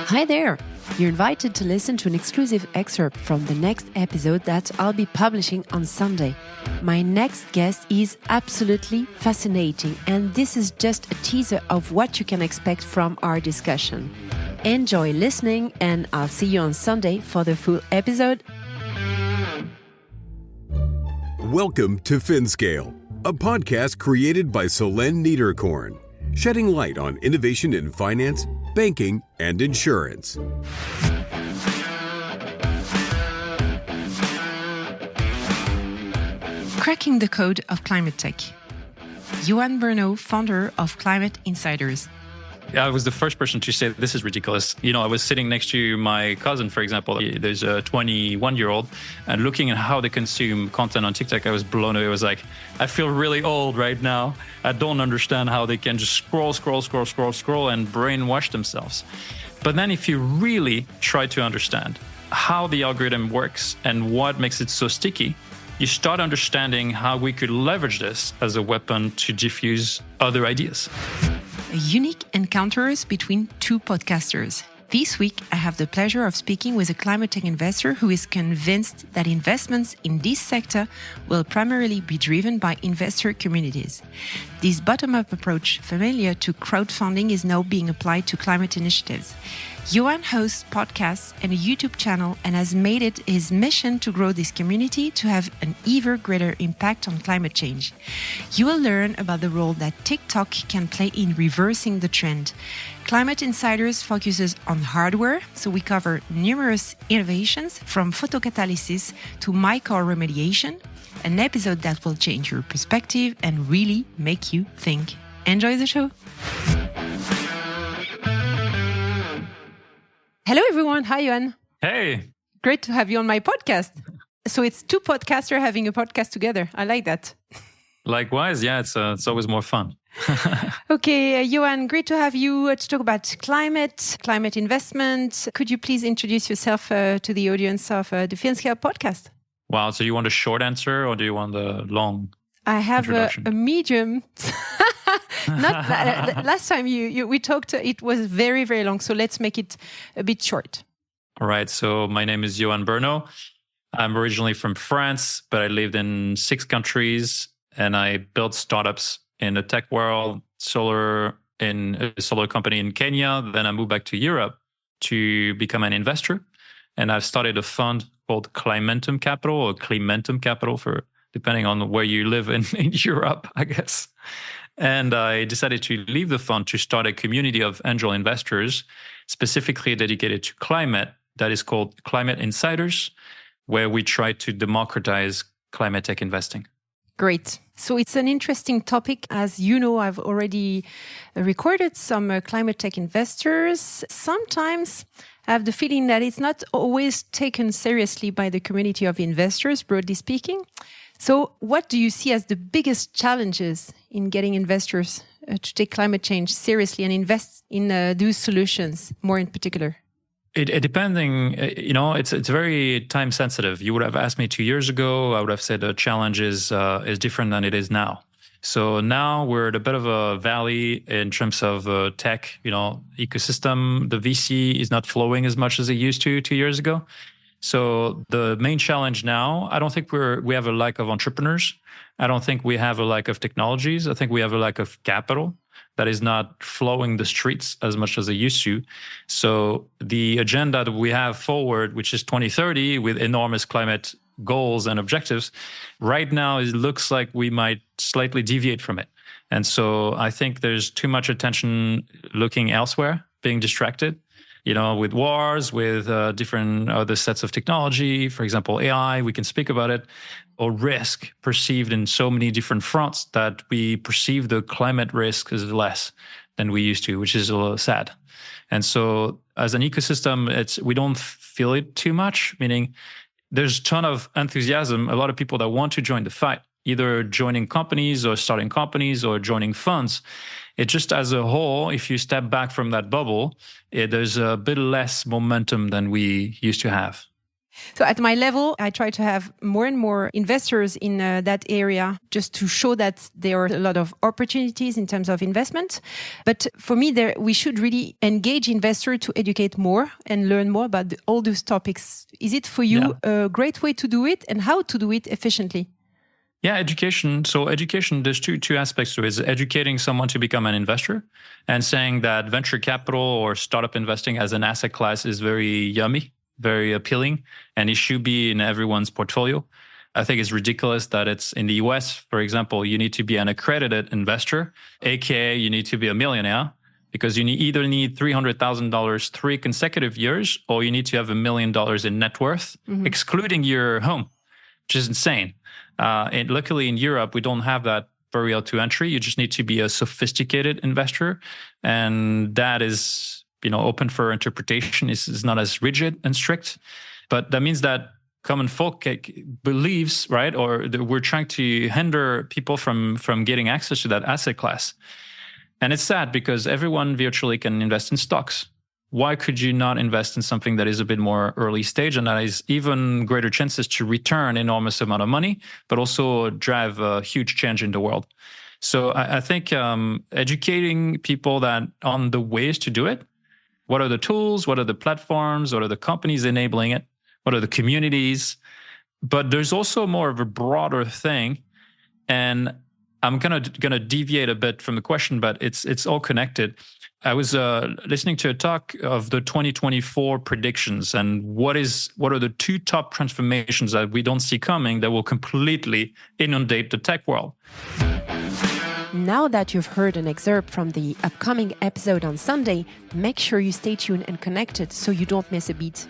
Hi there! You're invited to listen to an exclusive excerpt from the next episode that I'll be publishing on Sunday. My next guest is absolutely fascinating, and this is just a teaser of what you can expect from our discussion. Enjoy listening, and I'll see you on Sunday for the full episode. Welcome to FinScale, a podcast created by Solène Niederkorn, shedding light on innovation in finance, banking, and insurance. Cracking the code of climate tech. Yoann Berno, founder of Climate Insiders. Yeah, I was the first person to say, this is ridiculous. You know, I was sitting next to my cousin, for example. There's a 21-year-old, and looking at how they consume content on TikTok, I was blown away. I was like, I feel really old right now. I don't understand how they can just scroll, and brainwash themselves. But then if you really try to understand how the algorithm works and what makes it so sticky, you start understanding how we could leverage this as a weapon to diffuse other ideas. Unique encounters between two podcasters. This week, I have the pleasure of speaking with a climate tech investor who is convinced that investments in this sector will primarily be driven by investor communities. This bottom-up approach, familiar to crowdfunding, is now being applied to climate initiatives. Yoann hosts podcasts and a YouTube channel and has made it his mission to grow this community to have an even greater impact on climate change. You will learn about the role that TikTok can play in reversing the trend. Climate Insiders focuses on hardware, so we cover numerous innovations from photocatalysis to mycar remediation, an episode that will change your perspective and really make you think. Enjoy the show! Hello, everyone. Hi, Yoann. Hey. Great to have you on my podcast. So it's two podcasters having a podcast together. I like that. Likewise. Yeah, it's always more fun. Okay, Yoann, great to have you to talk about climate investment. Could you please introduce yourself to the audience of the FinScale podcast? Wow. So you want a short answer or do you want a long I have a medium. Not last time we talked, it was very, very long. So let's make it a bit short. All right. So my name is Yoann Berno. I'm originally from France, but I lived in 6 countries and I built startups in the tech world, in a solar company in Kenya. Then I moved back to Europe to become an investor. And I've started a fund called Climentum Capital or Climentum Capital for depending on where you live in Europe, I guess. And I decided to leave the fund to start a community of angel investors specifically dedicated to climate that is called Climate Insiders, where we try to democratize climate tech investing. Great. So it's an interesting topic. As you know, I've already recorded some climate tech investors. Sometimes I have the feeling that it's not always taken seriously by the community of investors, broadly speaking. So what do you see as the biggest challenges in getting investors to take climate change seriously and invest in those solutions more in particular? It depending, it's very time sensitive. You would have asked me 2 years ago, I would have said the challenge is different than it is now. So now we're at a bit of a valley in terms of tech, ecosystem. The VC is not flowing as much as it used to 2 years ago. So the main challenge now, I don't think we have a lack of entrepreneurs. I don't think we have a lack of technologies. I think we have a lack of capital that is not flowing the streets as much as it used to. So the agenda that we have forward, which is 2030 with enormous climate goals and objectives, right now it looks like we might slightly deviate from it. And so I think there's too much attention looking elsewhere, being distracted. With wars, with different other sets of technology, for example, AI, we can speak about it, or risk perceived in so many different fronts that we perceive the climate risk as less than we used to, which is a little sad. And so as an ecosystem, we don't feel it too much, meaning there's a ton of enthusiasm, a lot of people that want to join the fight, either joining companies or starting companies or joining funds. It just as a whole, if you step back from that bubble, there's a bit less momentum than we used to have. So at my level, I try to have more and more investors in that area just to show that there are a lot of opportunities in terms of investment. But for me, we should really engage investors to educate more and learn more about all those topics. Is it for you a great way to do it, and how to do it efficiently? Yeah, education. So education, there's two aspects to it. Is educating someone to become an investor and saying that venture capital or startup investing as an asset class is very yummy, very appealing, and it should be in everyone's portfolio. I think it's ridiculous that it's in the US, for example, you need to be an accredited investor, aka you need to be a millionaire, because you either need $300,000 3 consecutive years, or you need to have $1 million in net worth, excluding your home, which is insane. And luckily in Europe, we don't have that barrier to entry. You just need to be a sophisticated investor. And that is, open for interpretation. It's not as rigid and strict. But that means that common folk believes, right? Or we're trying to hinder people from getting access to that asset class. And it's sad because everyone virtually can invest in stocks. Why could you not invest in something that is a bit more early stage and that has even greater chances to return enormous amount of money, but also drive a huge change in the world? So I think educating people that on the ways to do it, what are the tools, what are the platforms, what are the companies enabling it, what are the communities? But there's also more of a broader thing, and I'm gonna deviate a bit from the question, but it's all connected. I was listening to a talk of the 2024 predictions and what are the 2 top transformations that we don't see coming that will completely inundate the tech world. Now that you've heard an excerpt from the upcoming episode on Sunday, make sure you stay tuned and connected so you don't miss a beat.